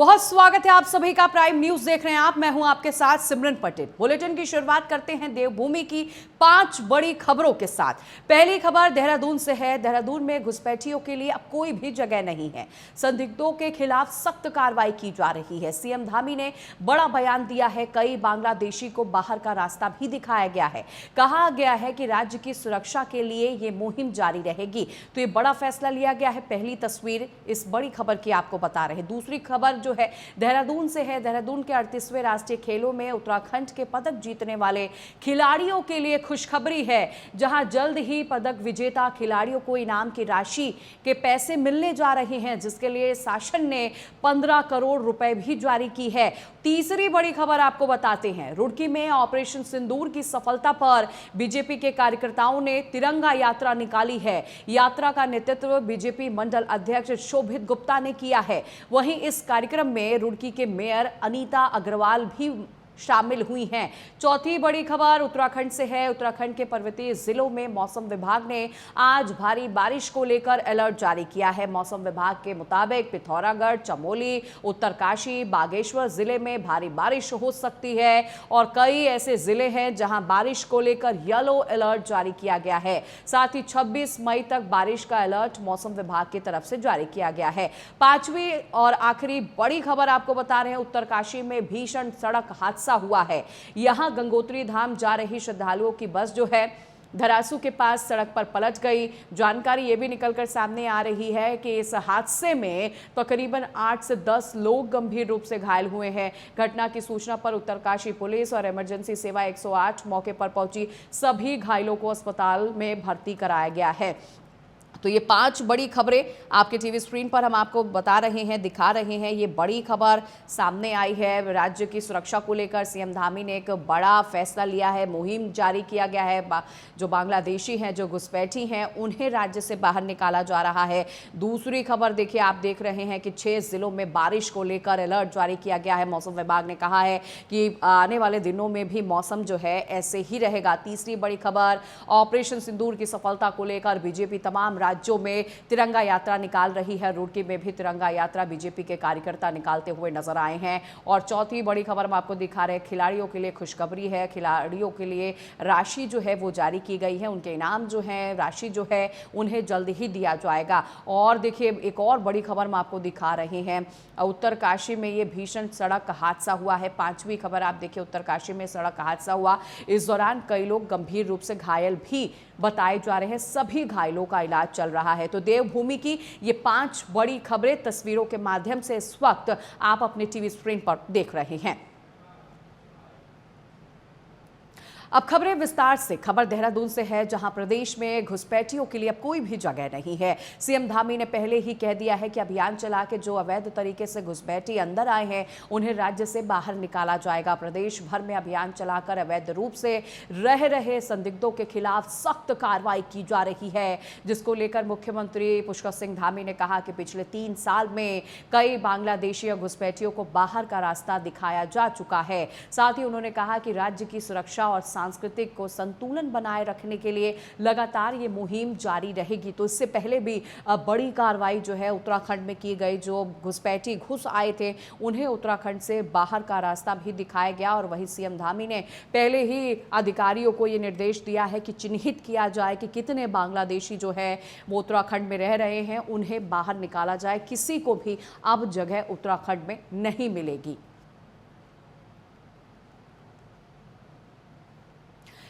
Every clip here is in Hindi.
बहुत स्वागत है आप सभी का। प्राइम न्यूज देख रहे हैं आप। मैं हूं आपके साथ सिमरन पटेल। बुलेटिन की शुरुआत करते हैं देवभूमि की 5 बड़ी खबरों के साथ। पहली खबर देहरादून से है। देहरादून में घुसपैठियों के लिए अब कोई भी जगह नहीं है। संदिग्धों के खिलाफ सख्त कार्रवाई की जा रही है। सीएम धामी ने बड़ा बयान दिया है। कई बांग्लादेशी को बाहर का रास्ता भी दिखाया गया है। कहा गया है कि राज्य की सुरक्षा के लिए ये मुहिम जारी रहेगी। तो ये बड़ा फैसला लिया गया है। पहली तस्वीर इस बड़ी खबर की आपको बता रहे हैं। दूसरी खबर जो है देहरादून से है। देहरादून के 38वें राष्ट्रीय खेलों में उत्तराखंड के पदक जीतने वाले खिलाड़ियों के लिए खुशखबरी है, जहां जल्द ही पदक विजेता खिलाड़ियों को इनाम की राशि के पैसे मिलने जा रहे हैं, जिसके लिए शासन ने 15 करोड़ रुपए भी जारी की है। तीसरी बड़ी खबर आपको बताते हैं। रुड़की में ऑपरेशन सिंदूर की सफलता पर बीजेपी के कार्यकर्ताओं ने तिरंगा यात्रा निकाली है। यात्रा का नेतृत्व बीजेपी मंडल अध्यक्ष शोभित गुप्ता ने किया है। वहीं इस कार्यक्रम में रुड़की के मेयर अनीता अग्रवाल भी शामिल हुई हैं। चौथी बड़ी खबर उत्तराखंड से है। उत्तराखंड के पर्वतीय जिलों में मौसम विभाग ने आज भारी बारिश को लेकर अलर्ट जारी किया है। मौसम विभाग के मुताबिक पिथौरागढ़, चमोली, उत्तरकाशी, बागेश्वर जिले में भारी बारिश हो सकती है और कई ऐसे जिले हैं जहां बारिश को लेकर येलो अलर्ट जारी किया गया है। साथ ही 26 मई तक बारिश का अलर्ट मौसम विभाग की तरफ से जारी किया गया है। पांचवी और आखिरी बड़ी खबर आपको बता रहे हैं। उत्तरकाशी में भीषण सड़क हादसा हुआ है। यहां गंगोत्री धाम जा रही श्रद्धालुओं की बस जो है धरासू के पास सड़क पर पलट गई। जानकारी ये भी निकलकर सामने आ रही है कि इस हादसे में तकरीबन 8 से 10 लोग गंभीर रूप से घायल हुए हैं। घटना की सूचना पर उत्तरकाशी पुलिस और इमरजेंसी सेवा 108 मौके पर पहुंची। सभी घायलों को अस्पताल में भर्ती कराया गया है। तो ये 5 बड़ी खबरें आपके टीवी स्क्रीन पर हम आपको बता रहे हैं, दिखा रहे हैं। ये बड़ी खबर सामने आई है। राज्य की सुरक्षा को लेकर सीएम धामी ने एक बड़ा फैसला लिया है। मुहिम जारी किया गया है। जो बांग्लादेशी हैं, जो घुसपैठी हैं, उन्हें राज्य से बाहर निकाला जा रहा है। दूसरी खबर देखिए, आप देख रहे हैं कि 6 जिलों में बारिश को लेकर अलर्ट जारी किया गया है। मौसम विभाग ने कहा है कि आने वाले दिनों में भी मौसम जो है ऐसे ही रहेगा। तीसरी बड़ी खबर ऑपरेशन सिंदूर की सफलता को लेकर बीजेपी तमाम राज्यों में तिरंगा यात्रा निकाल रही है। रुड़की में भी तिरंगा यात्रा बीजेपी के कार्यकर्ता निकालते हुए नजर आए हैं। और चौथी बड़ी खबर हम आपको दिखा रहे हैं। खिलाड़ियों के लिए खुशखबरी है। खिलाड़ियों के लिए राशि जो है वो जारी की गई है। उनके इनाम जो है, राशि जो है, उन्हें जल्द ही दिया जाएगा। और देखिए, एक और बड़ी खबर हम आपको दिखा रहे हैं। उत्तरकाशी में ये भीषण सड़क हादसा हुआ है। 5वीं खबर आप देखिए, उत्तरकाशी में सड़क हादसा हुआ। इस दौरान कई लोग गंभीर रूप से घायल भी बताए जा रहे हैं। सभी घायलों का इलाज चल रहा है। तो देवभूमि की ये 5 बड़ी खबरें तस्वीरों के माध्यम से इस वक्त आप अपने टीवी स्क्रीन पर देख रहे हैं। अब खबरें विस्तार से। खबर देहरादून से है, जहां प्रदेश में घुसपैठियों के लिए अब कोई भी जगह नहीं है। सीएम धामी ने पहले ही कह दिया है कि अभियान चला के जो अवैध तरीके से घुसपैठी अंदर आए हैं उन्हें राज्य से बाहर निकाला जाएगा। प्रदेश भर में अभियान चलाकर अवैध रूप से रह रहे संदिग्धों के खिलाफ सख्त कार्रवाई की जा रही है, जिसको लेकर मुख्यमंत्री पुष्कर सिंह धामी ने कहा कि पिछले 3 साल में कई बांग्लादेशी घुसपैठियों को बाहर का रास्ता दिखाया जा चुका है। साथ ही उन्होंने कहा कि राज्य की सुरक्षा और सांस्कृतिक को संतुलन बनाए रखने के लिए लगातार ये मुहिम जारी रहेगी। तो इससे पहले भी बड़ी कार्रवाई जो है उत्तराखंड में की गई। जो घुसपैठी घुस आए थे उन्हें उत्तराखंड से बाहर का रास्ता भी दिखाया गया। और वहीं सीएम धामी ने पहले ही अधिकारियों को ये निर्देश दिया है कि चिन्हित किया जाए कि कितने बांग्लादेशी जो है वो उत्तराखंड में रह रहे हैं, उन्हें बाहर निकाला जाए। किसी को भी अब जगह उत्तराखंड में नहीं मिलेगी।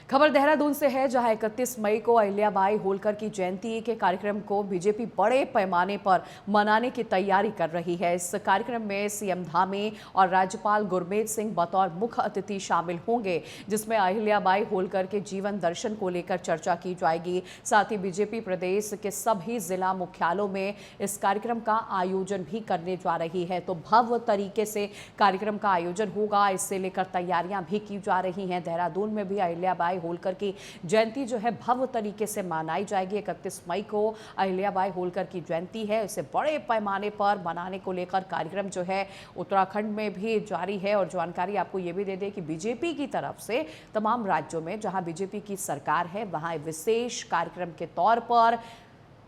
खबर देहरादून से है, जहां 31 मई को अहिल्याबाई होलकर की जयंती के कार्यक्रम को बीजेपी बड़े पैमाने पर मनाने की तैयारी कर रही है। इस कार्यक्रम में सीएम धामी और राज्यपाल गुरमीत सिंह बतौर मुख्य अतिथि शामिल होंगे, जिसमें अहिल्याबाई होलकर के जीवन दर्शन को लेकर चर्चा की जाएगी। साथ ही बीजेपी प्रदेश के सभी जिला मुख्यालयों में इस कार्यक्रम का आयोजन भी करने जा रही है। तो भव्य तरीके से कार्यक्रम का आयोजन होगा। इससे लेकर तैयारियां भी की जा रही हैं। देहरादून में भी अहिल्याबाई होलकर की जयंती जो है भव्य तरीके से मनाई जाएगी। 31 मई को अहिल्याबाई होलकर की जयंती है। इसे बड़े पैमाने पर मनाने को लेकर कार्यक्रम जो है उत्तराखंड में भी जारी है। और जानकारी आपको ये भी दे दें कि बीजेपी की तरफ से तमाम राज्यों में जहां बीजेपी की सरकार है वहां विशेष कार्यक्रम के तौर पर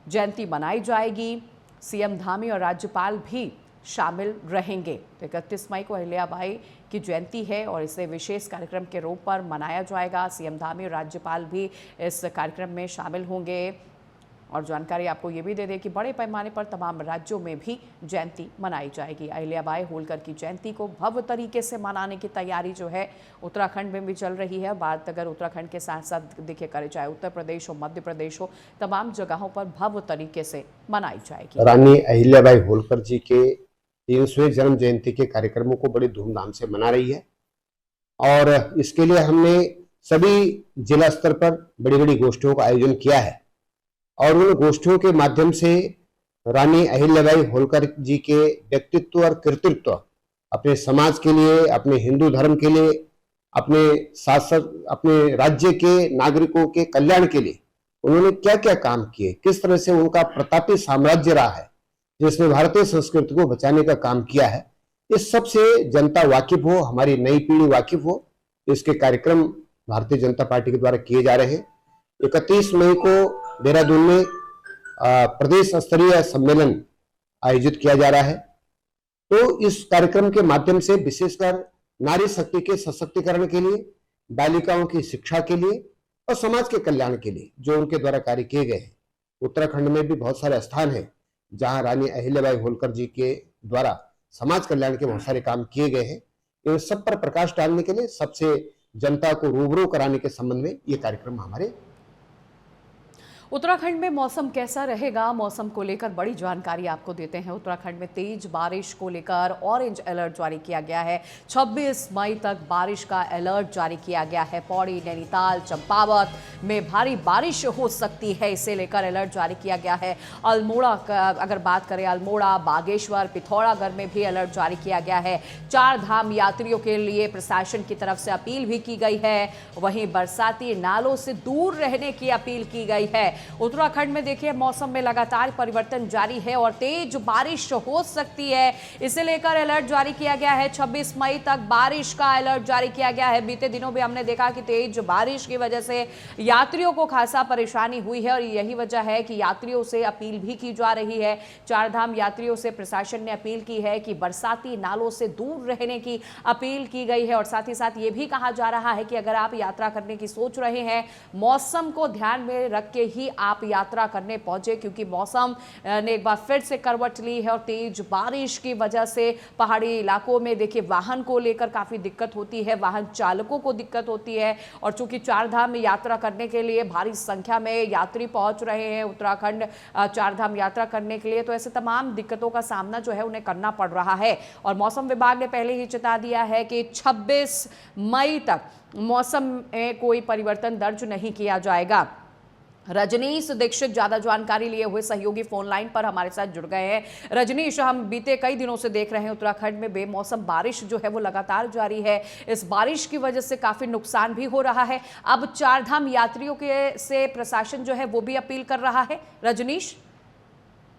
जयंती मनाई जाएगी। सीएम धामी और राज्यपाल भी शामिल रहेंगे। 31 मई को अहिल्याबाई की जयंती है और इसे विशेष कार्यक्रम के रूप पर मनाया जाएगा। सीएम धामी और राज्यपाल भी इस कार्यक्रम में शामिल होंगे। और जानकारी आपको ये भी दे दें कि बड़े पैमाने पर तमाम राज्यों में भी जयंती मनाई जाएगी। अहिल्याबाई होलकर की जयंती को भव्य तरीके से मनाने की तैयारी जो है उत्तराखंड में भी चल रही है। बात अगर उत्तराखंड के साथ साथ देखिए करे चाहे उत्तर प्रदेश हो, मध्य प्रदेश हो, तमाम जगहों पर भव्य तरीके से मनाई जाएगी। रानी अहिल्याबाई होलकर जी के 300वें जन्म जयंती के कार्यक्रमों को बड़ी धूमधाम से मना रही है और इसके लिए हमने सभी जिला स्तर पर बड़ी बड़ी गोष्ठियों का आयोजन किया है और उन गोष्ठियों के माध्यम से रानी अहिल्याबाई होलकर जी के व्यक्तित्व और कृतित्व अपने समाज के लिए, अपने हिंदू धर्म के लिए, अपने साथ साथ अपने राज्य के नागरिकों के कल्याण के लिए उन्होंने क्या क्या काम किए, किस तरह से उनका प्रतापी साम्राज्य रहा है जिसने भारतीय संस्कृति को बचाने का काम किया है, इस सब से जनता वाकिफ हो, हमारी नई पीढ़ी वाकिफ हो। इसके कार्यक्रम भारतीय जनता पार्टी के द्वारा किए जा रहे हैं। 31 मई को देहरादून में प्रदेश स्तरीय सम्मेलन आयोजित किया जा रहा है। तो इस कार्यक्रम के माध्यम से विशेषकर नारी शक्ति के सशक्तिकरण के लिए, बालिकाओं की शिक्षा के लिए और समाज के कल्याण के लिए जो उनके द्वारा कार्य किए गए हैं। उत्तराखंड में भी बहुत सारे स्थान हैं जहां रानी अहिल्याबाई होलकर जी के द्वारा समाज कल्याण के बहुत सारे काम किए गए हैं। इन सब पर प्रकाश डालने के लिए, सबसे जनता को रूबरू कराने के संबंध में ये कार्यक्रम हमारे। उत्तराखंड में मौसम कैसा रहेगा, मौसम को लेकर बड़ी जानकारी आपको देते हैं। उत्तराखंड में तेज बारिश को लेकर ऑरेंज अलर्ट जारी किया गया है। 26 मई तक बारिश का अलर्ट जारी किया गया है। पौड़ी, नैनीताल, चंपावत में भारी बारिश हो सकती है, इसे लेकर अलर्ट जारी किया गया है। अल्मोड़ा का अगर बात करें, अल्मोड़ा, बागेश्वर, पिथौरागढ़ में भी अलर्ट जारी किया गया है। 4 धाम यात्रियों के लिए प्रशासन की तरफ से अपील भी की गई है। वहीं बरसाती नालों से दूर रहने की अपील की गई है। उत्तराखंड में देखिए मौसम में लगातार परिवर्तन जारी है और तेज बारिश हो सकती है, इसे लेकर अलर्ट जारी किया गया है। 26 मई तक बारिश का अलर्ट जारी किया गया है। बीते दिनों भी हमने देखा कि तेज बारिश की वजह से यात्रियों को खासा परेशानी हुई है और यही वजह है कि यात्रियों से अपील भी की जा रही है। 4 धाम यात्रियों से प्रशासन ने अपील की है कि बरसाती नालों से दूर रहने की अपील की गई है और साथ ही साथ ये भी कहा जा रहा है कि अगर आप यात्रा करने की सोच रहे हैं, मौसम को ध्यान में रख के ही आप यात्रा करने पहुंचे, क्योंकि मौसम ने एक बार फिर से करवट ली है और तेज बारिश की वजह से पहाड़ी इलाकों में देखिए वाहन को लेकर काफी दिक्कत होती है, वाहन चालकों को दिक्कत होती है। और चूंकि 4 धाम में यात्रा करने के लिए भारी संख्या में यात्री पहुंच रहे हैं उत्तराखंड 4 धाम यात्रा करने के लिए, तो ऐसे तमाम दिक्कतों का सामना जो है उन्हें करना पड़ रहा है। और मौसम विभाग ने पहले ही चेता दिया है कि 26 मई तक मौसम में कोई परिवर्तन दर्ज नहीं किया जाएगा। रजनीश दीक्षित ज्यादा जानकारी लिए हुए सहयोगी फोन लाइन पर हमारे साथ जुड़ गए हैं। रजनीश, हम बीते कई दिनों से देख रहे हैं उत्तराखंड में बेमौसम बारिश जो है वो लगातार जारी है। इस बारिश की वजह से काफी नुकसान भी हो रहा है। अब 4 धाम यात्रियों के से प्रशासन जो है वो भी अपील कर रहा है। रजनीश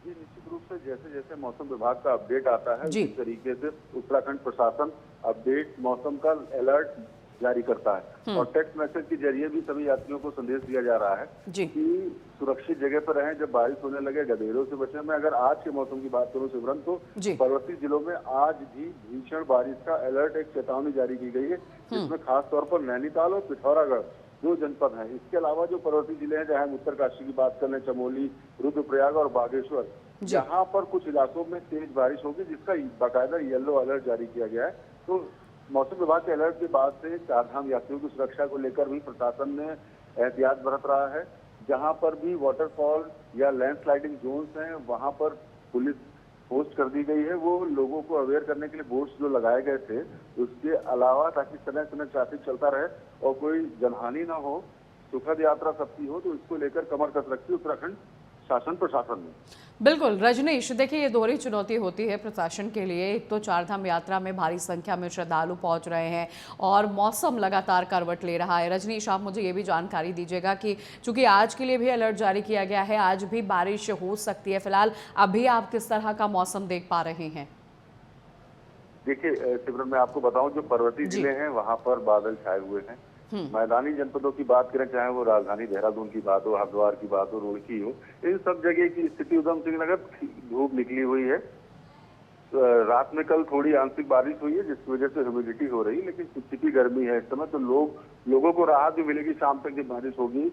जी, निश्चित रूप से जैसे जैसे मौसम विभाग का अपडेट आता है उसी तरीके से उत्तराखंड प्रशासन अपडेट मौसम का अलर्ट जारी करता है और टेक्स्ट मैसेज के जरिए भी सभी यात्रियों को संदेश दिया जा रहा है कि सुरक्षित जगह पर रहें, जब बारिश होने लगे गधेरों से बचें। मैं अगर आज के मौसम की बात करूं सिमरन, तो पर्वतीय जिलों में आज भी भीषण बारिश का अलर्ट, एक चेतावनी जारी की गई है, जिसमें खास तौर पर नैनीताल और पिथौरागढ़ 2 जनपद हैं। इसके अलावा जो पर्वतीय जिले हैं, चाहे हम उत्तरकाशी की बात कर लें, चमोली, रुद्रप्रयाग और बागेश्वर, यहाँ पर कुछ इलाकों में तेज बारिश होगी जिसका बाकायदा येलो अलर्ट जारी किया गया है। तो मौसम विभाग के अलर्ट के बाद से 4 धाम यात्रियों की सुरक्षा को लेकर भी प्रशासन ने एहतियात बरत रहा है। जहां पर भी वाटरफॉल या लैंडस्लाइडिंग जोन्स हैं, वहां पर पुलिस पोस्ट कर दी गई है। वो लोगों को अवेयर करने के लिए बोर्ड्स जो लगाए गए थे, उसके अलावा ताकि समय समय ट्रैफिक चलता रहे और कोई जनहानि ना हो, सुखद यात्रा सबकी हो, तो इसको लेकर कमर कस रखी उत्तराखंड शासन प्रशासन में। बिल्कुल रजनीश, देखिए ये दोहरी चुनौती होती है प्रशासन के लिए। एक तो 4 धाम यात्रा में भारी संख्या में श्रद्धालु पहुंच रहे हैं और मौसम लगातार करवट ले रहा है। रजनीश, आप मुझे ये भी जानकारी दीजिएगा कि चूंकि आज के लिए भी अलर्ट जारी किया गया है, आज भी बारिश हो सकती है, फिलहाल अभी आप किस तरह का मौसम देख पा रहे हैं? देखिए सिमरन, मैं आपको बताऊं, जो पर्वतीय जिले हैं वहां पर बादल छाए हुए हैं। मैदानी जनपदों की बात करें, चाहे वो राजधानी देहरादून की बात हो, हरिद्वार की बात हो, रुड़की हो, इन सब जगह की स्थिति, उधम सिंह नगर धूप निकली हुई है। रात में कल थोड़ी आंशिक बारिश हुई है जिसकी वजह से ह्यूमिडिटी हो रही है, लेकिन चिपचिपी गर्मी है इस समय। तो लोगों को राहत भी मिलेगी शाम तक जब बारिश होगी,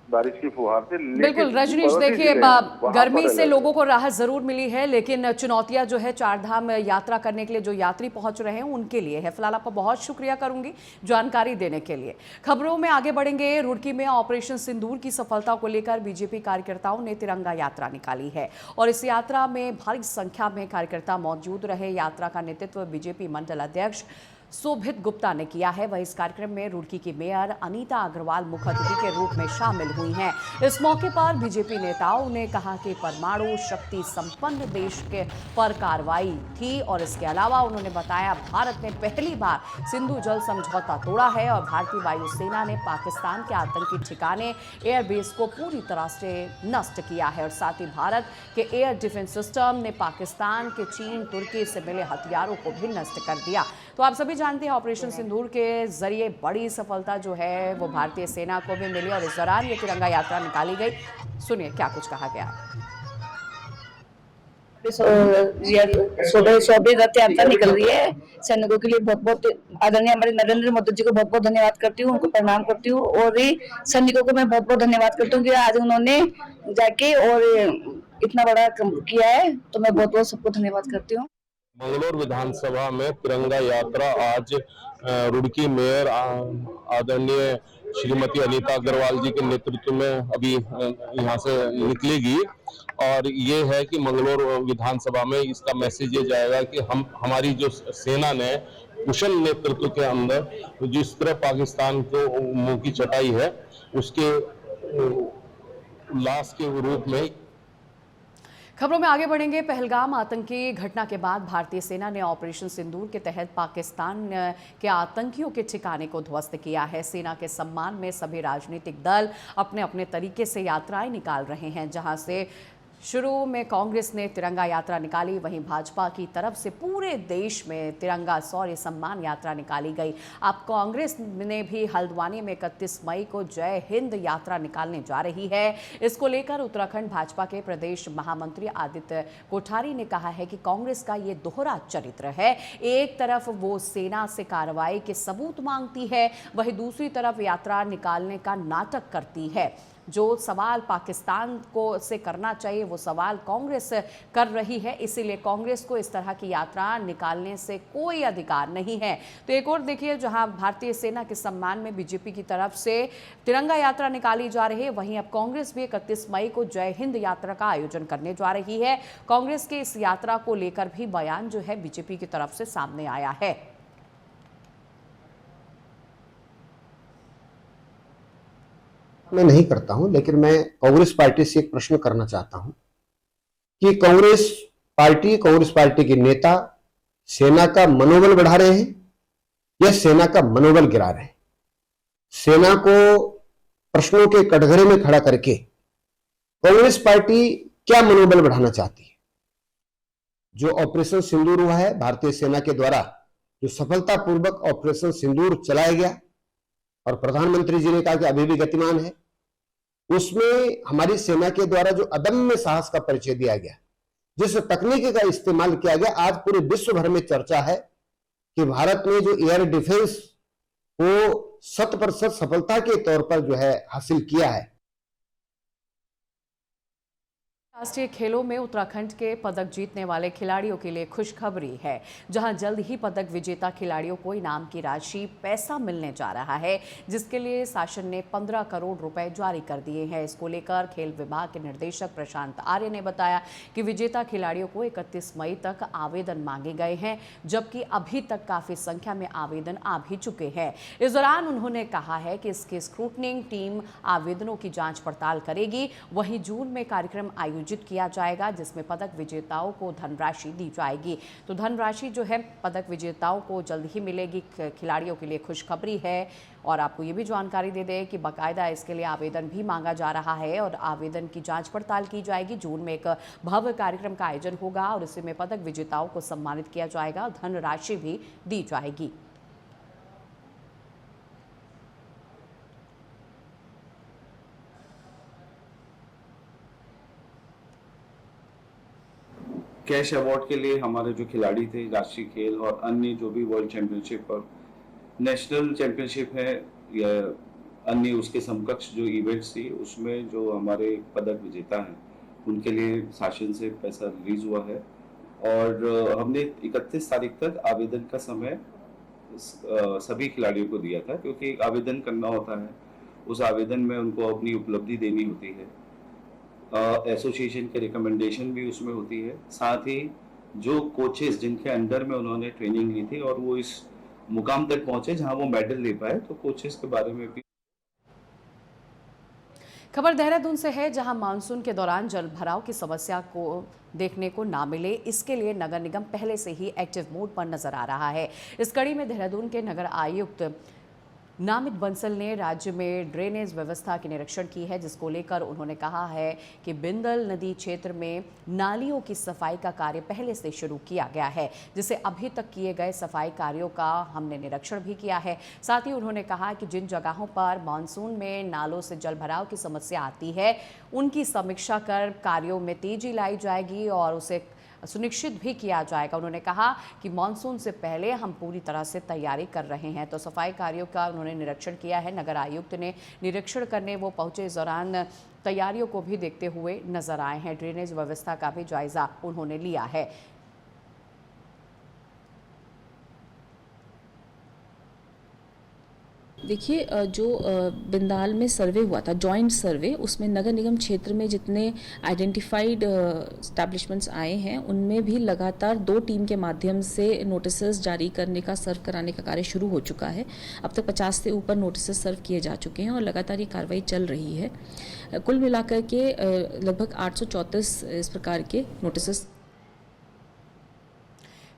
बारिश की फुहार से। बिल्कुल रजनीश, देखिए गर्मी से लोगों को राहत जरूर मिली है, लेकिन चुनौतियां जो है चारधाम यात्रा करने के लिए जो यात्री पहुंच रहे हैं उनके लिए है। फिलहाल आपका बहुत शुक्रिया करूंगी जानकारी देने के लिए। खबरों में आगे बढ़ेंगे। रुड़की में ऑपरेशन सिंदूर की सफलता को लेकर बीजेपी कार्यकर्ताओं ने तिरंगा यात्रा निकाली है और इस यात्रा में भारी संख्या में कार्यकर्ता मौजूद रहे। यात्रा का नेतृत्व बीजेपी मंडल अध्यक्ष शोभित गुप्ता ने किया है। वहीं इस कार्यक्रम में रुड़की की मेयर अनीता अग्रवाल मुख्य अतिथि के रूप में शामिल हुई हैं। इस मौके पर बीजेपी नेताओं ने कहा कि परमाणु शक्ति संपन्न देश के पर कार्रवाई थी और इसके अलावा उन्होंने बताया भारत ने पहली बार सिंधु जल समझौता तोड़ा है और भारतीय वायुसेना ने पाकिस्तान के आतंकी ठिकाने एयरबेस को पूरी तरह से नष्ट किया है और साथ ही भारत के एयर डिफेंस सिस्टम ने पाकिस्तान के चीन तुर्की से मिले हथियारों को भी नष्ट कर दिया। तो आप सभी जानते हैं ऑपरेशन सिंदूर के जरिए बड़ी सफलता जो है वो भारतीय सेना को भी मिली और इस दौरान ये तिरंगा यात्रा निकाली गई। सुनिए क्या कुछ कहा गया। शोभे रथ यात्रा निकल रही है। सैनिकों के लिए बहुत बहुत आदरणीय हमारे नरेंद्र मोदी जी को बहुत बहुत धन्यवाद करती हूँ, उनको प्रणाम करती हूँ और सैनिकों को मैं बहुत बहुत धन्यवाद करती हूँ कि आज उन्होंने जाके और इतना बड़ा किया है, तो मैं बहुत बहुत सबको धन्यवाद करती हूँ। मंगलौर विधानसभा में तिरंगा यात्रा आज रुड़की मेयर आदरणीय श्रीमती अनीता अग्रवाल जी के नेतृत्व में अभी यहाँ से निकलेगी और ये है कि मंगलौर विधानसभा में इसका मैसेज ये जाएगा कि हमारी जो सेना ने कुशल नेतृत्व के अंदर जिस तरह पाकिस्तान को मुंह की चटाई है उसके उल्लास के रूप में। खबरों में आगे बढ़ेंगे। पहलगाम आतंकी घटना के बाद भारतीय सेना ने ऑपरेशन सिंदूर के तहत पाकिस्तान के आतंकियों के ठिकाने को ध्वस्त किया है। सेना के सम्मान में सभी राजनीतिक दल अपने अपने तरीके से यात्राएं निकाल रहे हैं। जहां से शुरू में कांग्रेस ने तिरंगा यात्रा निकाली, वहीं भाजपा की तरफ से पूरे देश में तिरंगा शौर्य सम्मान यात्रा निकाली गई। अब कांग्रेस ने भी हल्द्वानी में 31 मई को जय हिंद यात्रा निकालने जा रही है। इसको लेकर उत्तराखंड भाजपा के प्रदेश महामंत्री आदित्य कोठारी ने कहा है कि कांग्रेस का ये दोहरा चरित्र है। एक तरफ वो सेना से कार्रवाई के सबूत मांगती है, वहीं दूसरी तरफ यात्रा निकालने का नाटक करती है। जो सवाल पाकिस्तान को से करना चाहिए वो सवाल कांग्रेस कर रही है, इसीलिए कांग्रेस को इस तरह की यात्रा निकालने से कोई अधिकार नहीं है। तो एक और देखिए, जहां भारतीय सेना के सम्मान में बीजेपी की तरफ से तिरंगा यात्रा निकाली जा रही है, वहीं अब कांग्रेस भी 31 मई को जय हिंद यात्रा का आयोजन करने जा रही है। कांग्रेस की इस यात्रा को लेकर भी बयान जो है बीजेपी की तरफ से सामने आया है। मैं नहीं करता हूं, लेकिन मैं कांग्रेस पार्टी से एक प्रश्न करना चाहता हूं कि कांग्रेस पार्टी के नेता सेना का मनोबल बढ़ा रहे हैं या सेना का मनोबल गिरा रहे हैं। सेना को प्रश्नों के कटघरे में खड़ा करके कांग्रेस पार्टी क्या मनोबल बढ़ाना चाहती है। जो ऑपरेशन सिंदूर हुआ है भारतीय सेना के द्वारा, जो सफलतापूर्वक ऑपरेशन सिंदूर चलाया गया और प्रधानमंत्री जी ने कहा कि अभी भी गतिमान है, उसमें हमारी सेना के द्वारा जो अदम्य साहस का परिचय दिया गया, जिस तकनीक का इस्तेमाल किया गया, आज पूरे विश्व भर में चर्चा है कि भारत ने जो एयर डिफेंस को 100% सफलता के तौर पर जो है हासिल किया है। राष्ट्रीय खेलों में उत्तराखंड के पदक जीतने वाले खिलाड़ियों के लिए खुशखबरी है, जहां जल्द ही पदक विजेता खिलाड़ियों को इनाम की राशि पैसा मिलने जा रहा है, जिसके लिए शासन ने 15 करोड़ रुपए जारी कर दिए हैं। इसको लेकर खेल विभाग के निदेशक प्रशांत आर्य ने बताया कि विजेता खिलाड़ियों को 31 मई तक आवेदन मांगे गए हैं, जबकि अभी तक काफी संख्या में आवेदन आ भी चुके हैं। इस दौरान उन्होंने कहा है कि इसकी स्क्रूटनिंग टीम आवेदनों की जांच पड़ताल करेगी। वहीं जून में कार्यक्रम आयोजित किया जाएगा, जिसमें पदक विजेताओं को धनराशि दी जाएगी। तो धनराशि जो है पदक विजेताओं को जल्द ही मिलेगी। खिलाड़ियों के लिए खुशखबरी है। और आपको ये भी जानकारी दे दें कि बाकायदा इसके लिए आवेदन भी मांगा जा रहा है और आवेदन की जांच पड़ताल की जाएगी। जून में एक भव्य कार्यक्रम का आयोजन होगा और इसी में पदक विजेताओं को सम्मानित किया जाएगा और धनराशि भी दी जाएगी। कैश अवार्ड के लिए हमारे जो खिलाड़ी थे, राष्ट्रीय खेल और अन्य जो भी वर्ल्ड चैंपियनशिप और नेशनल चैंपियनशिप है या अन्य उसके समकक्ष जो इवेंट्स थी, उसमें जो हमारे पदक विजेता हैं उनके लिए शासन से पैसा रिलीज हुआ है। और हमने 31 तारीख तक आवेदन का समय सभी खिलाड़ियों को दिया था, क्योंकि आवेदन करना होता है, उस आवेदन में उनको अपनी उपलब्धि देनी होती है, एसोसिएशन के रिकमेंडेशन भी उसमें होती है, साथ ही जो कोचेस जिनके अंडर में उन्होंने ट्रेनिंग ली थी और वो इस मुकाम तक पहुंचे जहां वो मेडल ले पाए, तो कोचेस के बारे में भी। खबर देहरादून से है, जहां मानसून के दौरान जल भराव की समस्या को देखने को ना मिले, इसके लिए नगर निगम पहले से ही एक्टिव मोड पर नजर आ रहा है। इस कड़ी में देहरादून के नगर आयुक्त नामित बंसल ने राज्य में ड्रेनेज व्यवस्था की निरीक्षण की है, जिसको लेकर उन्होंने कहा है कि बिंदल नदी क्षेत्र में नालियों की सफाई का कार्य पहले से शुरू किया गया है, जिसे अभी तक किए गए सफाई कार्यों का हमने निरीक्षण भी किया है। साथ ही उन्होंने कहा कि जिन जगहों पर मानसून में नालों से जल भराव की समस्या आती है, उनकी समीक्षा कर कार्यों में तेजी लाई जाएगी और उसे सुनिश्चित भी किया जाएगा। उन्होंने कहा कि मानसून से पहले हम पूरी तरह से तैयारी कर रहे हैं। तो सफाई कार्यों का उन्होंने निरीक्षण किया है। नगर आयुक्त ने निरीक्षण करने वो पहुंचे, इस दौरान तैयारियों को भी देखते हुए नजर आए हैं। ड्रेनेज व्यवस्था का भी जायजा उन्होंने लिया है। देखिए, जो बिंदाल में सर्वे हुआ था, जॉइंट सर्वे, उसमें नगर निगम क्षेत्र में जितने आइडेंटिफाइड एस्टैब्लिशमेंट्स आए हैं, उनमें भी लगातार 2 टीम के माध्यम से नोटिसेस जारी करने का, सर्व कराने का कार्य शुरू हो चुका है। अब तक 50 से ऊपर नोटिसेस सर्व किए जा चुके हैं और लगातार ये कार्रवाई चल रही है। कुल मिलाकर के लगभग 834 इस प्रकार के नोटिसेस।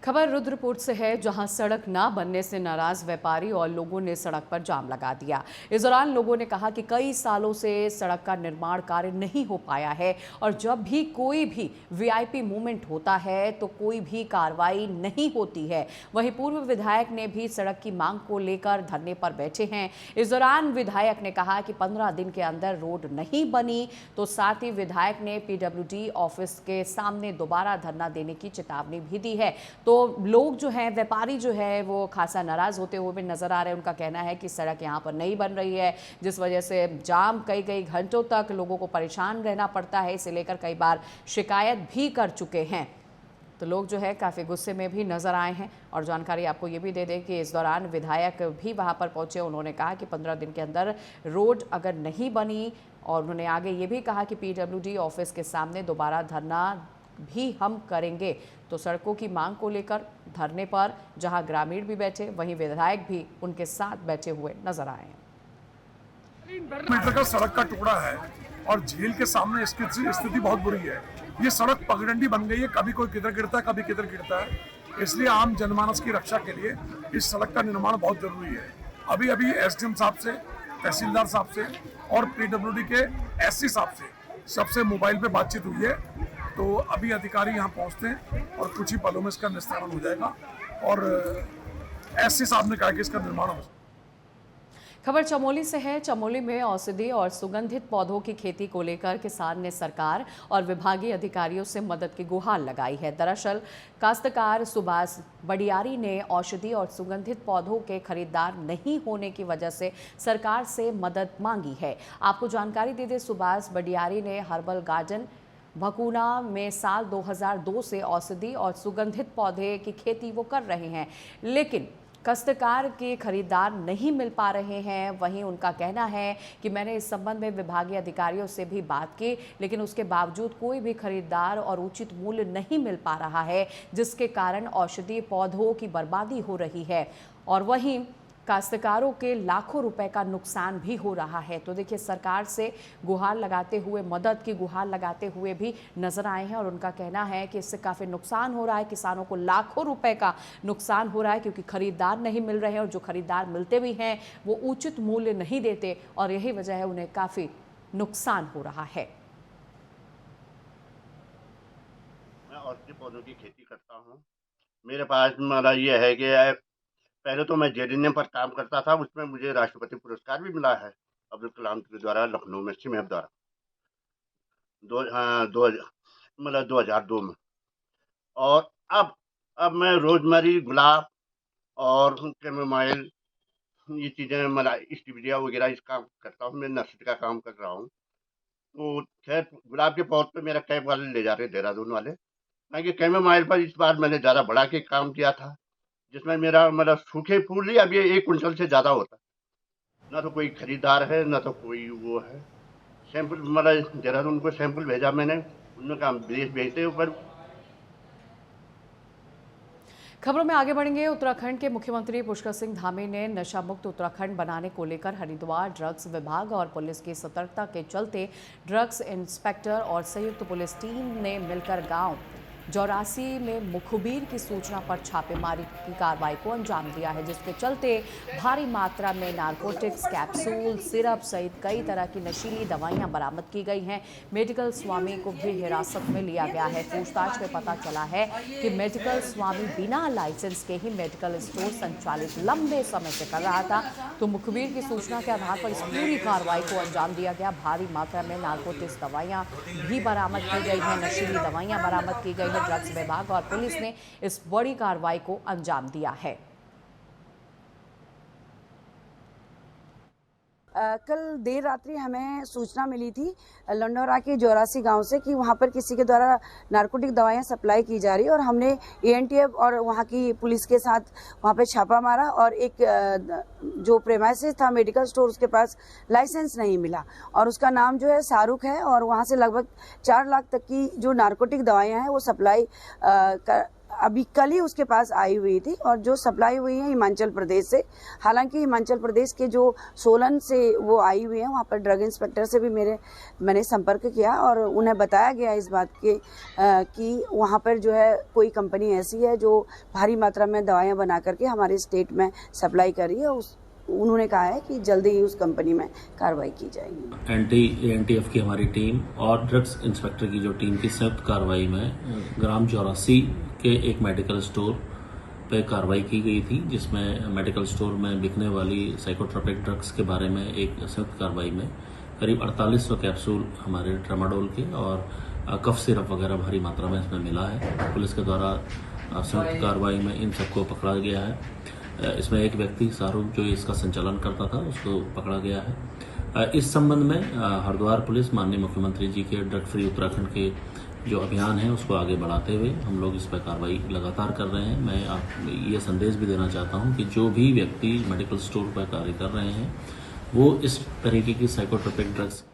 खबर रुद्रपुर से है, जहां सड़क ना बनने से नाराज व्यापारी और लोगों ने सड़क पर जाम लगा दिया। इस दौरान लोगों ने कहा कि कई सालों से सड़क का निर्माण कार्य नहीं हो पाया है और जब भी कोई भी वीआईपी मूवमेंट होता है तो कोई भी कार्रवाई नहीं होती है। वहीं पूर्व विधायक ने भी सड़क की मांग को लेकर धरने पर बैठे हैं। इस दौरान विधायक ने कहा कि 15 दिन के अंदर रोड नहीं बनी तो साथ ही विधायक ने पीडब्ल्यूडी ऑफिस के सामने दोबारा धरना देने की चेतावनी भी दी है। तो लोग जो हैं, व्यापारी जो है, वो खासा नाराज होते हुए नजर आ रहे हैं। उनका कहना है कि सड़क यहाँ पर नहीं बन रही है, जिस वजह से जाम कई घंटों तक लोगों को परेशान रहना पड़ता है। इसे लेकर कई बार शिकायत भी कर चुके हैं। तो लोग जो है काफ़ी गुस्से में भी नजर आए हैं। और जानकारी आपको ये भी दे दें कि इस दौरान विधायक भी वहाँ पर पहुँचे। उन्होंने कहा कि 15 दिन के अंदर रोड अगर नहीं बनी, और उन्होंने आगे ये भी कहा कि पीडब्ल्यूडी ऑफिस के सामने दोबारा धरना भी हम करेंगे। तो सड़कों की मांग को लेकर धरने पर जहां ग्रामीण भी बैठे, वहीं विधायक भी उनके साथ बैठे हुए नजर आए हैं। मीटर का सड़क का टुकड़ा है और झील के सामने इसकी स्थिति बहुत बुरी है। ये सड़क पगडंडी बन गई है, कभी कोई किधर गिरता है, कभी किधर गिरता है। इसलिए आम जनमानस की रक्षा के लिए इस सड़क का निर्माण बहुत जरूरी है। अभी एसडीएम साहब से, तहसीलदार साहब से और पीडब्ल्यूडी के एससी साहब से सबसे मोबाइल पे बातचीत हुई है। तो अभी अधिकारी यहाँ पहुँचते हैं और कुछ ही पलों में इसका निस्तारण हो जाएगा। और एससी साहब ने कहा कि इसका निर्माण हो। खबर चमोली से है। चमोली में औषधि और सुगंधित पौधों की खेती को लेकर किसान ने सरकार और विभागीय अधिकारियों से मदद की गुहार लगाई है। दरअसल काश्तकार सुभाष बडियारी ने औषधि और सुगंधित पौधों के खरीदार नहीं होने की वजह से सरकार से मदद मांगी है। आपको जानकारी दे दें, सुभाष बडियारी ने हर्बल गार्डन भकूना में साल 2002 से औषधि और सुगंधित पौधे की खेती वो कर रहे हैं, लेकिन काश्तकार के खरीदार नहीं मिल पा रहे हैं। वहीं उनका कहना है कि मैंने इस संबंध में विभागीय अधिकारियों से भी बात की, लेकिन उसके बावजूद कोई भी खरीदार और उचित मूल्य नहीं मिल पा रहा है, जिसके कारण औषधीय पौधों की बर्बादी हो रही है और वहीं काश्तकारों के लाखों रुपए का नुकसान भी हो रहा है। तो देखिए, सरकार से गुहार लगाते हुए, मदद की गुहार लगाते हुए भी नजर आए हैं और उनका कहना है कि इससे काफ़ी नुकसान हो रहा है। किसानों को लाखों रुपए का नुकसान हो रहा है क्योंकि खरीदार नहीं मिल रहे हैं और जो खरीदार मिलते भी हैं वो उचित मूल्य नहीं देते और यही वजह है उन्हें काफ़ी नुकसान हो रहा है। मैं औषधि पौधों की खेती करता हूँ। मेरे पास मेरा ये है कि पहले तो मैं जेडीएम पर काम करता था, उसमें मुझे राष्ट्रपति पुरस्कार भी मिला है अब्दुल कलाम के द्वारा, लखनऊ में सीमेप द्वारा 2002 में। और अब मैं रोजमेरी, गुलाब और कैमोमाइल, ये चीज़ें मतलब स्टीविडिया वगैरह इस काम करता हूँ। मैं नर्सरी का काम कर रहा हूँ। तो खैर गुलाब के पौध पे मेरा कैब वाले ले जा रहे हैं, देहरादून वाले। बाकी कैमोमाइल पर इस बार मैंने ज़्यादा बढ़ा के काम किया था, जिसमें मेरा मतलब सूखे फूल ही अब ये 1 कुंटल से ज़्यादा होता है। ना तो कोई खरीदार है, ना तो कोई वो है। सैंपल मतलब देहरादून को सैंपल भेजा मैंने, उन्होंने कहा भेजते हो पर। खबरों में आगे बढ़ेंगे। उत्तराखंड के मुख्यमंत्री पुष्कर सिंह धामी ने नशा मुक्त उत्तराखंड बनाने को लेकर हरिद्वार ड्रग्स विभाग और पुलिस की सतर्कता के चलते ड्रग्स इंस्पेक्टर और संयुक्त पुलिस टीम ने मिलकर गांव जौरासी में मुखबिर की सूचना पर छापेमारी की कार्रवाई को अंजाम दिया है, जिसके चलते भारी मात्रा में नारकोटिक्स, कैप्सूल, सिरप सहित कई तरह की नशीली दवाइयां बरामद की गई हैं। मेडिकल स्वामी को भी हिरासत में लिया गया है। पूछताछ में पता चला है कि मेडिकल स्वामी बिना लाइसेंस के ही मेडिकल स्टोर संचालित लंबे समय से कर रहा था। तो मुखबिर की सूचना के आधार पर इस पूरी कार्रवाई को अंजाम दिया गया। भारी मात्रा में नारकोटिक्स दवाइयां भी बरामद की गई हैं, नशीली दवाइयां बरामद की गई है। ड्रग्स विभाग और पुलिस ने इस बड़ी कार्रवाई को अंजाम दिया है। कल देर रात्रि हमें सूचना मिली थी लंडौरा के जौरासी गांव से कि वहां पर किसी के द्वारा नारकोटिक दवाइयां सप्लाई की जा रही है और हमने एएनटीएफ और वहां की पुलिस के साथ वहां पे छापा मारा और एक जो प्रेमाइसेस था मेडिकल स्टोर, उसके पास लाइसेंस नहीं मिला और उसका नाम जो है शाहरुख है और वहां से लगभग 4 लाख तक की जो नारकोटिक दवाइयां हैं वो सप्लाई अभी कल ही उसके पास आई हुई थी और जो सप्लाई हुई है हिमाचल प्रदेश से। हालांकि हिमाचल प्रदेश के जो सोलन से वो आई हुई है, वहाँ पर ड्रग इंस्पेक्टर से भी मैंने संपर्क किया और उन्हें बताया गया इस बात के कि वहाँ पर जो है कोई कंपनी ऐसी है जो भारी मात्रा में दवाइयाँ बना करके हमारे स्टेट में सप्लाई कर रही है। उन्होंने कहा है कि जल्दी ही उस कंपनी में कार्रवाई की जाएगी। एएनटीएफ की हमारी टीम और ड्रग्स इंस्पेक्टर की जो टीम की संयुक्त कार्रवाई में ग्राम जौरासी के एक मेडिकल स्टोर पे कार्रवाई की गई थी, जिसमें मेडिकल स्टोर में बिकने वाली साइकोट्रोपिक ड्रग्स के बारे में एक संयुक्त कार्रवाई में करीब 4800 कैप्सूल हमारे ट्रामाडोल के और कफ सिरप वगैरह भारी मात्रा में इसमें मिला है। पुलिस के द्वारा संयुक्त कार्रवाई में इन सबको पकड़ा गया है। इसमें एक व्यक्ति शाहरुख जो इसका संचालन करता था उसको पकड़ा गया है। इस संबंध में हरिद्वार पुलिस माननीय मुख्यमंत्री जी के ड्रग फ्री उत्तराखंड के जो अभियान है उसको आगे बढ़ाते हुए हम लोग इस पर कार्रवाई लगातार कर रहे हैं। मैं आप ये संदेश भी देना चाहता हूं कि जो भी व्यक्ति मेडिकल स्टोर पर कार्य कर रहे हैं वो इस तरीके की साइकोट्रोपिक ड्रग्स।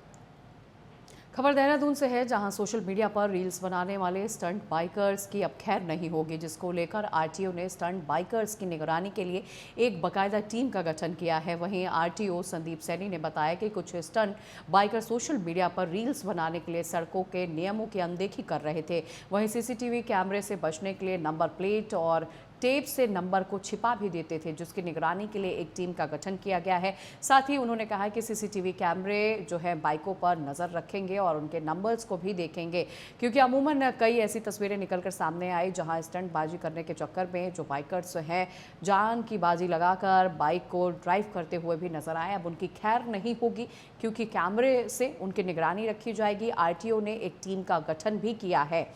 खबर देहरादून से है, जहां सोशल मीडिया पर रील्स बनाने वाले स्टंट बाइकर्स की अब खैर नहीं होगी, जिसको लेकर आरटीओ ने स्टंट बाइकर्स की निगरानी के लिए एक बाकायदा टीम का गठन किया है। वहीं आरटीओ संदीप सैनी ने बताया कि कुछ स्टंट बाइकर सोशल मीडिया पर रील्स बनाने के लिए सड़कों के नियमों की अनदेखी कर रहे थे। वहीं सीसीटीवी कैमरे से बचने के लिए नंबर प्लेट और टेप से नंबर को छिपा भी देते थे, जिसकी निगरानी के लिए एक टीम का गठन किया गया है। साथ ही उन्होंने कहा कि सीसीटीवी कैमरे जो है बाइकों पर नज़र रखेंगे और उनके नंबर्स को भी देखेंगे, क्योंकि अमूमन कई ऐसी तस्वीरें निकलकर सामने आई जहां स्टंट बाजी करने के चक्कर में जो बाइकर्स हैं जान की बाजी लगाकर बाइक को ड्राइव करते हुए भी नजर आए। अब उनकी खैर नहीं होगी क्योंकि कैमरे से उनकी निगरानी रखी जाएगी। आरटीओ ने एक टीम का गठन भी किया है,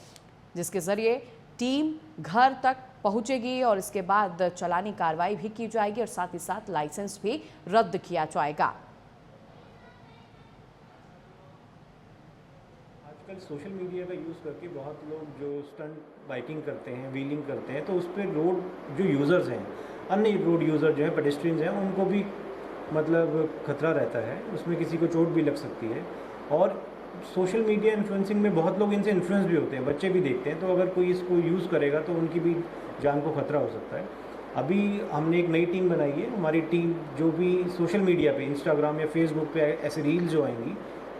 जिसके जरिए टीम घर तक पहुंचेगी और इसके बाद चालानी कार्रवाई भी की जाएगी और साथ ही साथ लाइसेंस भी रद्द किया जाएगा। आजकल सोशल मीडिया का यूज़ करके बहुत लोग जो स्टंट बाइकिंग करते हैं, व्हीलिंग करते हैं, तो उस पर रोड जो यूज़र्स हैं, अन्य रोड यूज़र जो है पेडेस्ट्रियंस हैं, उनको भी मतलब खतरा रहता है, उसमें किसी को चोट भी लग सकती है। और सोशल मीडिया इन्फ्लुएंसिंग में बहुत लोग इनसे इन्फ्लुएंस भी होते हैं, बच्चे भी देखते हैं, तो अगर कोई इसको यूज़ करेगा तो उनकी भी जान को खतरा हो सकता है। अभी हमने एक नई टीम बनाई है। हमारी टीम जो भी सोशल मीडिया पे, इंस्टाग्राम या फेसबुक पे ऐसे रील्स जो आएंगी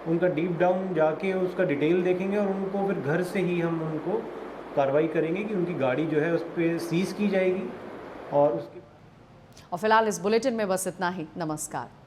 उनका डीप डाउन जाके उसका डिटेल देखेंगे और उनको फिर घर से ही हम उनको कार्रवाई करेंगे कि उनकी गाड़ी जो है उस पर सीज की जाएगी। और फिलहाल इस बुलेटिन में बस इतना ही। नमस्कार।